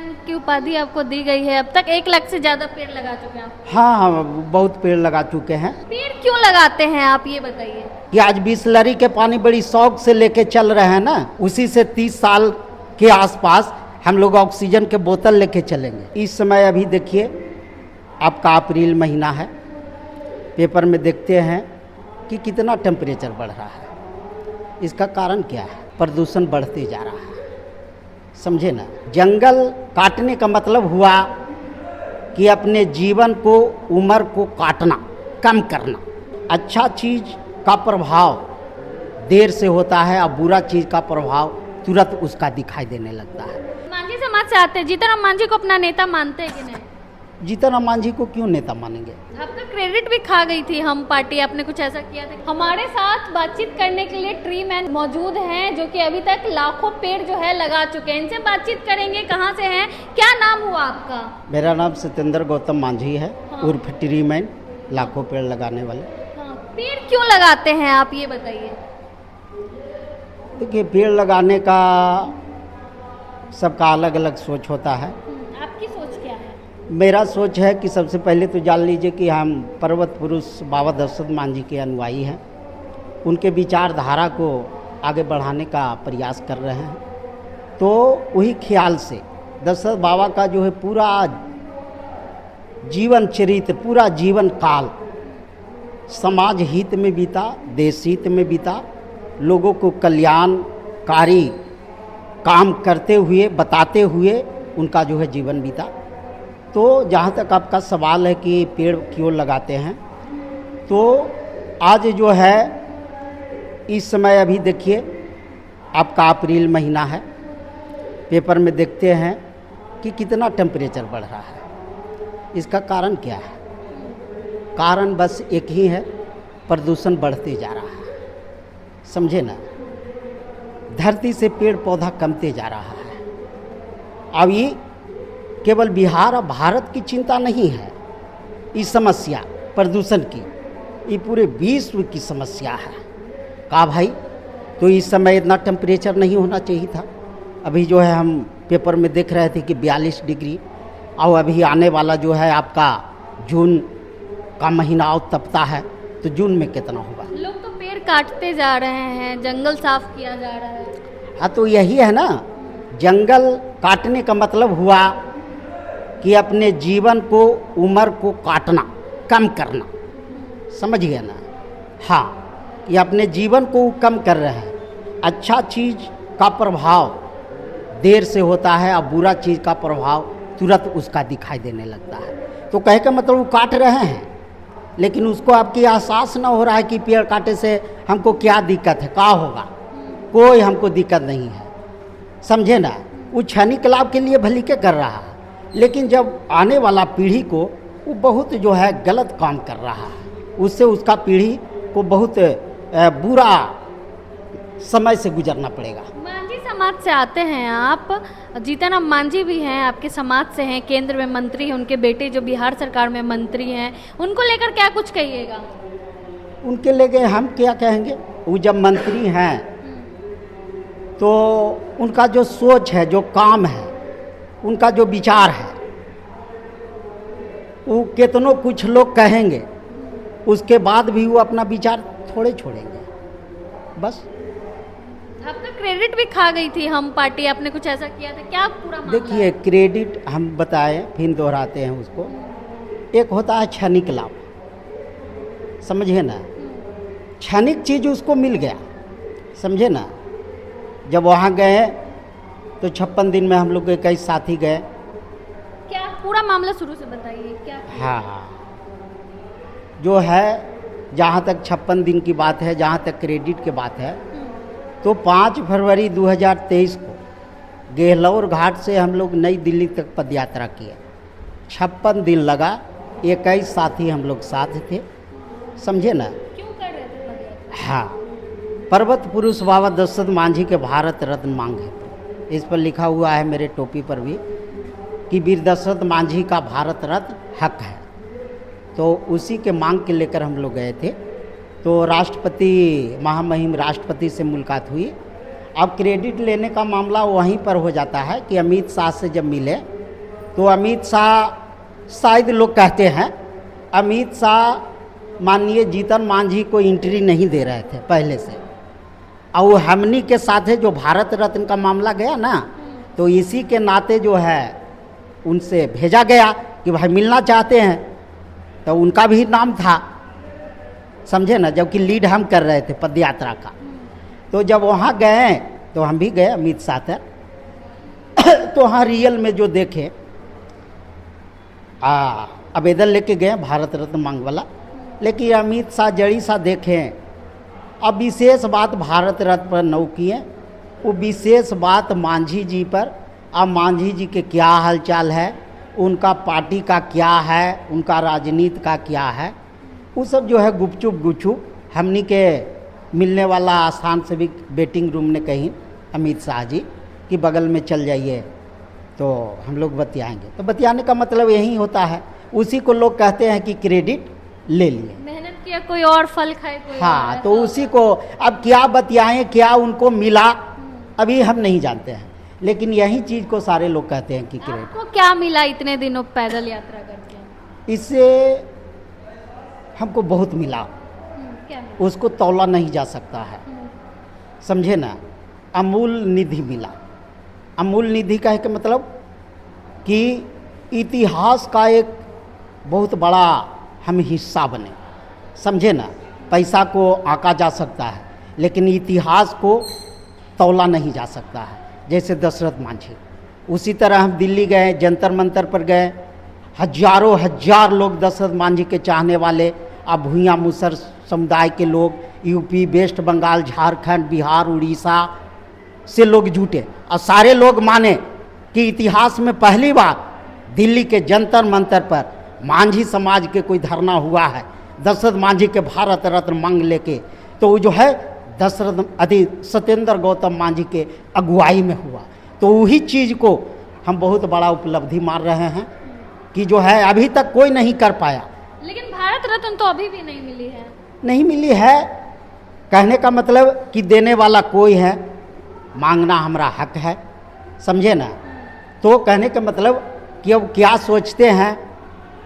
Man की उपाधि आपको दी गई है। अब तक 1 लाख से ज़्यादा पेड़ लगा चुके हैं आप। हाँ हाँ, बहुत पेड़ लगा चुके हैं। पेड़ क्यों लगाते हैं आप, ये बताइए। कि आज बिसलरी के पानी बड़ी शौक से लेके चल रहे हैं ना, उसी से 30 साल के आसपास हम लोग ऑक्सीजन के बोतल लेके चलेंगे। इस समय अभी देखिए आपका अप्रैल महीना है, पेपर में देखते हैं कि कितना टेम्परेचर बढ़ रहा है। इसका कारण क्या है? प्रदूषण बढ़ते जा रहा है, समझे ना। जंगल काटने का मतलब हुआ कि अपने जीवन को, उम्र को काटना, कम करना। अच्छा चीज़ का प्रभाव देर से होता है और बुरा चीज़ का प्रभाव तुरंत उसका दिखाई देने लगता है। मांझी समाज से आते हैं, जीतनराम मांझी को अपना नेता मानते हैं कि नहीं? जीतनराम मांझी को क्यों नेता मानेंगे? आपका क्रेडिट भी खा गई थी हम पार्टी, आपने कुछ ऐसा किया था? हमारे साथ बातचीत करने के लिए ट्री मैन मौजूद हैं, जो कि अभी तक लाखों पेड़ जो है लगा चुके हैं। इनसे बातचीत करेंगे। कहाँ से हैं, क्या नाम हुआ आपका? मेरा नाम सत्येंद्र गौतम मांझी है। हाँ। उर्फ ट्री मैन, लाखों पेड़ लगाने वाले। हाँ, पेड़ क्यों लगाते हैं आप, ये बताइए। देखिए, पेड़ लगाने का सबका अलग अलग सोच होता है। आपकी सोच क्या है? मेरा सोच है कि सबसे पहले तो जान लीजिए कि हम पर्वत पुरुष बाबा दशरथ मांझी के अनुयायी हैं। उनके विचारधारा को आगे बढ़ाने का प्रयास कर रहे हैं। तो वही ख्याल से दशरथ बाबा का जो है पूरा जीवन चरित्र, पूरा जीवन काल समाज हित में बीता, देश हित में बीता, लोगों को कल्याणकारी काम करते हुए, बताते हुए उनका जो है जीवन बीता। तो जहाँ तक आपका सवाल है कि पेड़ क्यों लगाते हैं, तो आज जो है इस समय अभी देखिए आपका अप्रैल महीना है, पेपर में देखते हैं कि कितना टेम्परेचर बढ़ रहा है। इसका कारण क्या है? कारण बस एक ही है, प्रदूषण बढ़ते जा रहा है, समझे ना। धरती से पेड़ पौधा कमते जा रहा है। अब ये केवल बिहार और भारत की चिंता नहीं है, इस समस्या प्रदूषण की, ये पूरे विश्व की समस्या है। कहा भाई, तो इस समय इतना टेम्परेचर नहीं होना चाहिए था। अभी जो है हम पेपर में देख रहे थे कि 42 डिग्री, और अभी आने वाला जो है आपका जून का महीना और तपता है, तो जून में कितना होगा? लोग तो पेड़ काटते जा रहे हैं, जंगल साफ किया जा रहा है। हाँ, तो यही है ना, जंगल काटने का मतलब हुआ कि अपने जीवन को, उम्र को काटना, कम करना, समझ गए ना। हाँ, ये अपने जीवन को कम कर रहे हैं। अच्छा चीज़ का प्रभाव देर से होता है और बुरा चीज़ का प्रभाव तुरंत उसका दिखाई देने लगता है। तो कहे का मतलब वो काट रहे हैं, लेकिन उसको आपकी एहसास ना हो रहा है कि पेड़ काटे से हमको क्या दिक्कत है, क्या होगा। कोई हमको दिक्कत नहीं है, समझे ना। वो क्षणिक लाभ के लिए भली के कर रहा है, लेकिन जब आने वाला पीढ़ी को वो बहुत जो है गलत काम कर रहा है, उससे उसका पीढ़ी को बहुत बुरा समय से गुजरना पड़ेगा। मांझी समाज से आते हैं आप, जीतनराम मांझी भी हैं, आपके समाज से हैं, केंद्र में मंत्री हैं, उनके बेटे जो बिहार सरकार में मंत्री हैं, उनको लेकर क्या कुछ कहिएगा? उनके लेके हम क्या कहेंगे? वो जब मंत्री हैं तो उनका जो सोच है, जो काम है, उनका जो विचार है, वो कितनों कुछ लोग कहेंगे, उसके बाद भी वो अपना विचार थोड़े छोड़ेंगे, बस। आपका क्रेडिट भी खा गई थी हम पार्टी, आपने कुछ ऐसा किया था क्या? पूरा मामला देखिए, क्रेडिट हम बताएं, फिर दोहराते हैं उसको। एक होता है क्षणिक लाभ, समझे ना। क्षणिक चीज़ उसको मिल गया, समझे ना। जब वहाँ गए तो 56 दिन में हम लोग के कई साथी गए। क्या पूरा मामला शुरू से बताइए क्या? हाँ, जो है जहाँ तक 56 दिन की बात है, जहाँ तक क्रेडिट की बात है, तो 5 फरवरी 2023 को गेहलोर घाट से हम लोग नई दिल्ली तक पदयात्रा किए। 56 दिन लगा, 21 साथी हम लोग साथ थे, समझे ना। क्यों कर रहे थे पदयात्रा? हाँ, पर्वत पुरुष बाबा दशरथ मांझी के भारत रत्न मांग है। इस पर लिखा हुआ है मेरे टोपी पर भी कि वीर दशरथ मांझी का भारत रत्न हक है। तो उसी के मांग के लेकर हम लोग गए थे। तो राष्ट्रपति, महामहिम राष्ट्रपति से मुलाकात हुई। अब क्रेडिट लेने का मामला वहीं पर हो जाता है कि अमित शाह से जब मिले तो अमित शाह शायद लोग कहते हैं अमित शाह माननीय जीतन मांझी को एंट्री नहीं दे रहे थे पहले से, और वो हमनी के साथ है जो भारत रत्न का मामला गया ना, तो इसी के नाते जो है उनसे भेजा गया कि भाई मिलना चाहते हैं, तो उनका भी नाम था, समझे ना, जबकि लीड हम कर रहे थे पद यात्रा का। तो जब वहाँ गए तो हम भी गए अमित शाह तक, तो वहाँ रियल में जो देखे आवेदन लेके गए भारत रत्न मांग वाला, लेकिन अमित शाह जड़ी सा देखें। अब विशेष बात भारत रत्न पर न किए, वो विशेष बात मांझी जी पर। अब मांझी जी के क्या हालचाल है, उनका पार्टी का क्या है, उनका राजनीति का क्या है, वो सब जो है गुपचुप हमनी के मिलने वाला आस्थान से भी वेटिंग रूम ने कही अमित शाह जी कि बगल में चल जाइए तो हम लोग बतियाएंगे। तो बतियाने का मतलब यही होता है, उसी को लोग कहते हैं कि क्रेडिट ले लिए, मेहनत किया कोई और फल खाए कोई हाँ। और, तो उसी को अब क्या बतियाएं, क्या उनको मिला अभी हम नहीं जानते हैं, लेकिन यही चीज़ को सारे लोग कहते हैं कि क्रेडिट। आपको क्या मिला इतने दिनों पैदल यात्रा करके? इससे हमको बहुत मिला, क्या मिला? उसको तौला नहीं जा सकता है, समझे ना। अमूल निधि मिला। अमूल निधि का है कि मतलब कि इतिहास का एक बहुत बड़ा हम हिस्सा बने, समझे ना। पैसा को आंका जा सकता है लेकिन इतिहास को तौला नहीं जा सकता है, जैसे दशरथ मांझी। उसी तरह हम दिल्ली गए, जंतर मंतर पर गए, हजारों हजार लोग दशरथ मांझी के चाहने वाले, अब भूया मुसर समुदाय के लोग, यूपी, वेस्ट बंगाल, झारखंड, बिहार, उड़ीसा से लोग जुटे, और सारे लोग माने कि इतिहास में पहली बार दिल्ली के जंतर मंतर पर मांझी समाज के कोई धरना हुआ है, दशरथ मांझी के भारत रत्न मांग लेके। तो वो जो है दशरथ सत्येंद्र गौतम मांझी के अगुवाई में हुआ। तो वही चीज़ को हम बहुत बड़ा उपलब्धि मान रहे हैं कि जो है अभी तक कोई नहीं कर पाया। लेकिन भारत रत्न तो अभी भी नहीं मिली है। नहीं मिली है, कहने का मतलब कि देने वाला कोई है, मांगना हमारा हक है, समझे ना। तो कहने का मतलब कि अब क्या सोचते हैं,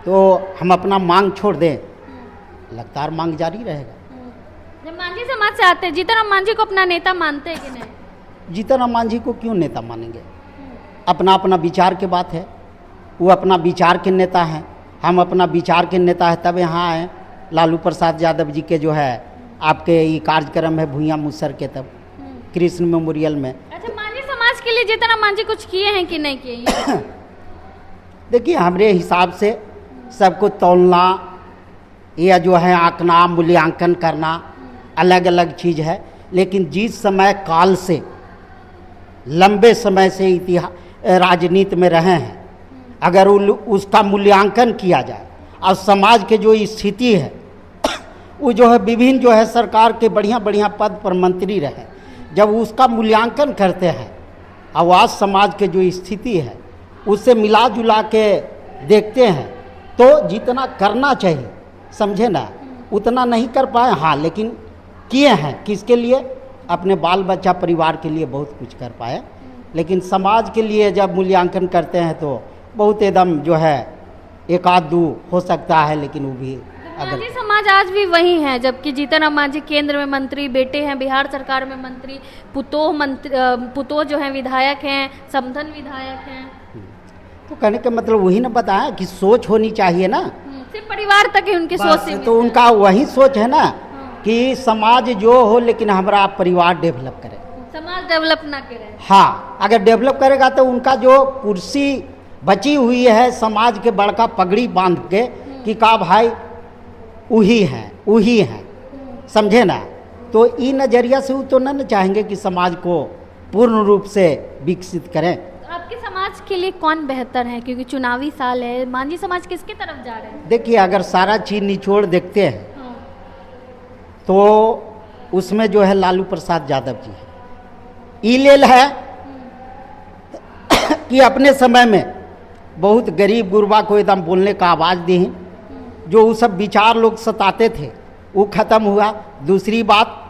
तो हम अपना मांग छोड़ दें, लगातार मांग जारी रहेगा। जब मांझी समाज से आते हैं, जीतन मांझी को अपना नेता मानते हैं कि नहीं? जीतन राम मांझी को क्यों नेता मानेंगे, अपना अपना विचार की बात है, वो अपना विचार के नेता हैं, हम अपना विचार के नेता है, तब यहाँ आए। लालू प्रसाद यादव जी के जो है आपके ये कार्यक्रम है भूया मुसर के, तब कृष्ण मेमोरियल में। अच्छा, मांझी समाज के लिए जीतन मांझी कुछ किए हैं कि नहीं किए? देखिए, हमारे हिसाब से सबको तौलना या जो है आंकना, मूल्यांकन करना अलग अलग चीज़ है, लेकिन जिस समय काल से लंबे समय से इतिहास राजनीति में रहे हैं, अगर उसका मूल्यांकन किया जाए और समाज के जो स्थिति है, वो जो है विभिन्न जो है सरकार के बढ़िया बढ़िया पद पर मंत्री रहे, जब उसका मूल्यांकन करते हैं और आज समाज के जो स्थिति है उससे मिला जुला के देखते हैं, तो जितना करना चाहिए, समझे ना, उतना नहीं कर पाए। हाँ, लेकिन किए हैं, किसके लिए? अपने बाल बच्चा परिवार के लिए बहुत कुछ कर पाए, लेकिन समाज के लिए जब मूल्यांकन करते हैं तो बहुत एकदम जो है एक आध दो हो सकता है, लेकिन वो भी मांझी समाज आज भी वही है, जबकि जीतन राम मांझी केंद्र में मंत्री, बेटे हैं बिहार सरकार में मंत्री, पुतोह जो हैं विधायक हैं, समधन विधायक हैं। तो कहने का मतलब वही ना बताया कि सोच होनी चाहिए ना, सिर्फ परिवार तक ही उनकी सोच सीमित तो है। उनका वही सोच है ना कि समाज जो हो लेकिन हमारा परिवार डेवलप करे, समाज डेवलप ना करे। हाँ, अगर डेवलप करेगा तो उनका जो कुर्सी बची हुई है समाज के बड़का पगड़ी बांध के कि का भाई वही हैं, समझे ना। तो ई नज़रिया से वो तो न चाहेंगे कि समाज को पूर्ण रूप से विकसित करें। आपके समाज के लिए कौन बेहतर है, क्योंकि चुनावी साल है, मांझी समाज किसकी तरफ जा रहे हैं? देखिए, अगर सारा चीज़ निचोड़ देखते हैं तो उसमें जो है लालू प्रसाद यादव जी है। ईलेल है कि अपने समय में बहुत गरीब गुरबा को एकदम बोलने का आवाज़ दी, जो वो सब विचार लोग सताते थे वो ख़त्म हुआ। दूसरी बात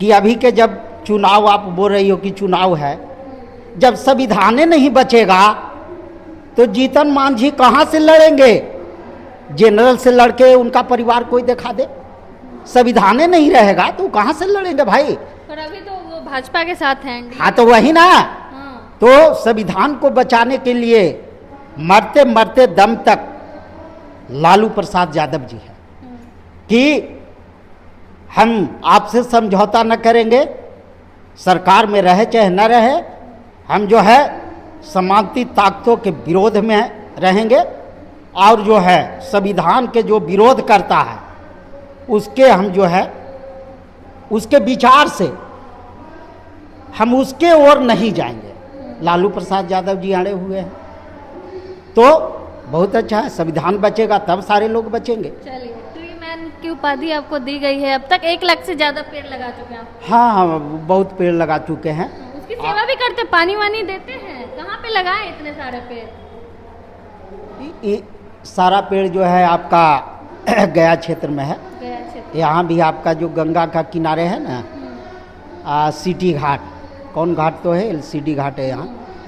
कि अभी के जब चुनाव, आप बोल रही हो कि चुनाव है, जब संविधान नहीं बचेगा तो जीतन मांझी कहाँ से लड़ेंगे? जनरल से लड़के उनका परिवार कोई दिखा दे। संविधान नहीं रहेगा तो कहाँ से लड़ेंगे भाई? पर अभी तो वो भाजपा के साथ हैं। हाँ तो वही ना। हाँ। तो संविधान को बचाने के लिए मरते मरते दम तक लालू प्रसाद यादव जी है कि हम आपसे समझौता न करेंगे, सरकार में रहे चाहे न रहे, हम जो है समांती ताकतों के विरोध में रहेंगे और जो है संविधान के जो विरोध करता है उसके हम जो है उसके विचार से हम उसके ओर नहीं जाएंगे। लालू प्रसाद यादव जी अड़े हुए हैं तो बहुत अच्छा है, संविधान बचेगा तब सारे लोग बचेंगे। चलिए, ट्री मैन की उपाधि आपको दी गई है, अब तक 1 लाख से ज्यादा पेड़ लगा चुके हैं आप। हाँ हाँ, बहुत पेड़ लगा चुके हैं। उसकी सेवा भी करते, पानी वानी देते हैं। कहाँ पे लगाए इतने सारे पेड़? ये सारा पेड़ जो है आपका गया क्षेत्र में है। गया क्षेत्र। यहाँ भी आपका जो गंगा का किनारे है ना, सिटी घाट, कौन घाट तो है, एलसीडी घाट है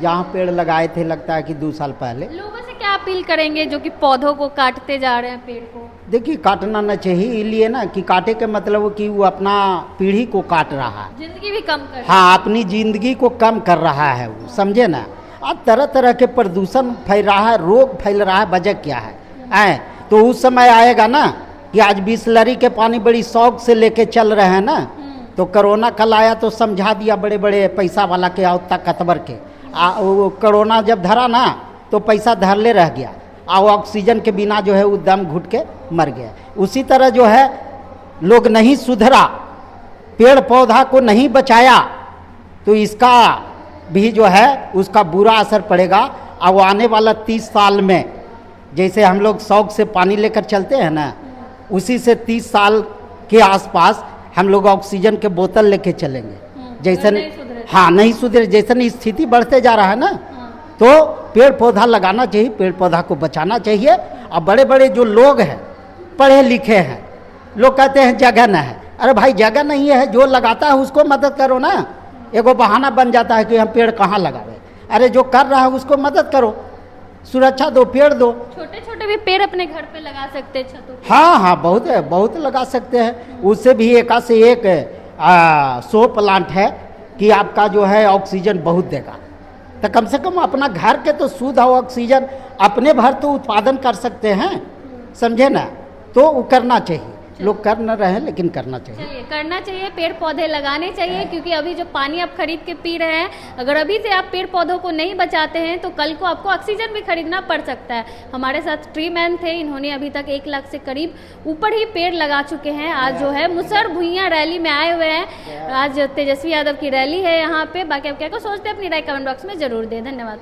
यहाँ पेड़ लगाए थे, लगता है कि 2 साल पहले। लोगों से क्या अपील करेंगे जो कि पौधों को काटते जा रहे हैं, पेड़ को? देखिए, काटना न चाहिए, इसलिए ना कि काटे के मतलब कि वो अपना पीढ़ी को काट रहा है, जिंदगी भी कम कर। हाँ, अपनी जिंदगी को कम कर रहा है वो, समझे ना। आज तरह तरह के प्रदूषण फैल रहा है, रोग फैल रहा है, वजह क्या है? तो उस समय आएगा ना कि आज बिसलरी के पानी बड़ी शौक से लेके चल रहे हैं ना, तो कोरोना कल आया तो समझा दिया बड़े बड़े पैसा वाला के और ताकतवर के। वो कोरोना जब धरा ना तो पैसा धरले रह गया और ऑक्सीजन के बिना जो है वो दम घुट के मर गया। उसी तरह जो है लोग नहीं सुधरा, पेड़ पौधा को नहीं बचाया तो इसका भी जो है उसका बुरा असर पड़ेगा। और आने वाला 30 साल में जैसे हम लोग शौक से पानी लेकर चलते हैं ना, उसी से 30 साल के आसपास हम लोग ऑक्सीजन के बोतल लेके चलेंगे। जैसन हाँ नहीं सुधरे, जैसन स्थिति बढ़ते जा रहा है ना, तो पेड़ पौधा लगाना चाहिए, पेड़ पौधा को बचाना चाहिए। और बड़े बड़े जो लोग हैं, पढ़े लिखे हैं, लोग कहते हैं जगह न है। अरे भाई, जगह नहीं है, जो लगाता है उसको मदद करो ना। एगो बहाना बन जाता है कि हम पेड़ कहाँ लगावे। अरे जो कर रहा है उसको मदद करो, सुरक्षा दो, पेड़ दो। छोटे छोटे भी पेड़ अपने घर पे लगा सकते हैं, छतों पे। हाँ हाँ, बहुत है, बहुत लगा सकते हैं। उससे भी एक से एक 100 प्लांट है कि आपका जो है ऑक्सीजन बहुत देगा। तो कम से कम अपना घर के तो शुद्ध ऑक्सीजन अपने भर तो उत्पादन कर सकते हैं, समझे ना। तो वो करना चाहिए, लोग कर न रहे लेकिन करना चाहिए। चलिए, करना चाहिए, पेड़ पौधे लगाने चाहिए, क्योंकि अभी जो पानी आप खरीद के पी रहे हैं, अगर अभी से आप पेड़ पौधों को नहीं बचाते हैं तो कल को आपको ऑक्सीजन भी खरीदना पड़ सकता है। हमारे साथ ट्री मैन थे, इन्होंने अभी तक 1 लाख से करीब ऊपर ही पेड़ लगा चुके हैं। आज जो है मुसर भुइयां रैली में आए हुए हैं। आज तेजस्वी यादव की रैली है यहाँ पे। बाकी आप क्या को सोचते हैं अपनी राय कमेंट बॉक्स में जरूर दें। धन्यवाद।